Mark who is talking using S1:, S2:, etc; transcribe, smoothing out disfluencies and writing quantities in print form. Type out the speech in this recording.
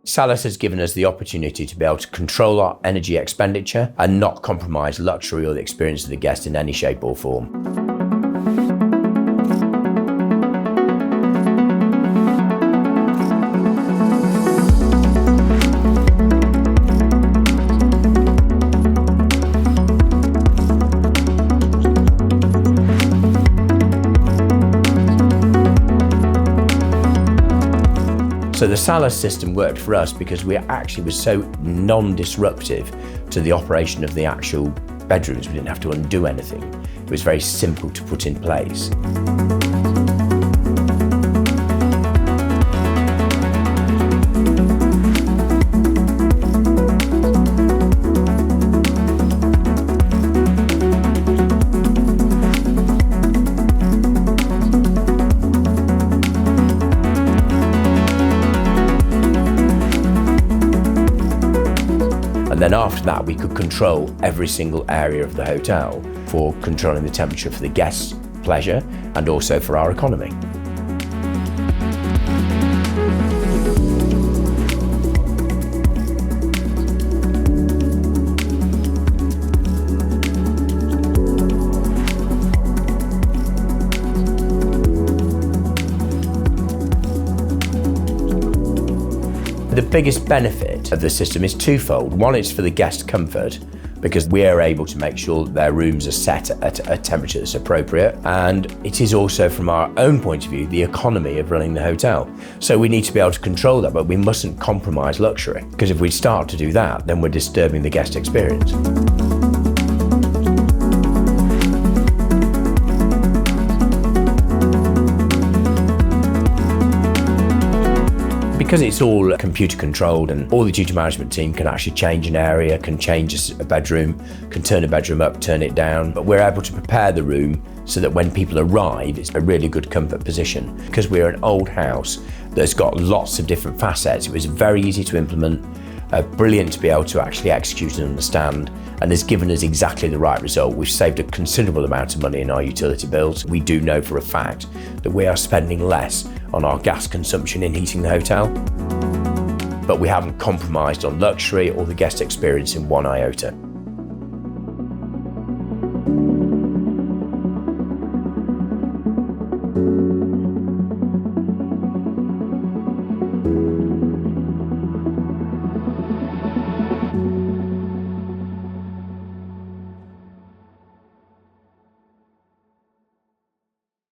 S1: SALUS has given us the opportunity to be able to control our energy expenditure and not compromise luxury or the experience of the guest in any shape or form. So the SALUS system worked for us because we actually was so non-disruptive to the operation of the actual bedrooms. We didn't have to undo anything. It was very simple to put in place. And then after that, we could control every single area of the hotel for controlling the temperature for the guests' pleasure and also for our economy. The biggest benefit of the system is twofold. One is for the guest comfort, because we are able to make sure that their rooms are set at a temperature that's appropriate. And it is also, from our own point of view, the economy of running the hotel. So we need to be able to control that, but we mustn't compromise luxury, because if we start to do that, then we're disturbing the guest experience. Because it's all computer controlled and all the duty management team can actually change an area, can change a bedroom, can turn a bedroom up, turn it down, but we're able to prepare the room so that when people arrive, it's a really good comfort position. Because we're an old house that's got lots of different facets, it was very easy to implement, brilliant to be able to actually execute and understand, and has given us exactly the right result. We've saved a considerable amount of money in our utility bills. We do know for a fact that we are spending less on our gas consumption in heating the hotel, but we haven't compromised on luxury or the guest experience in one iota.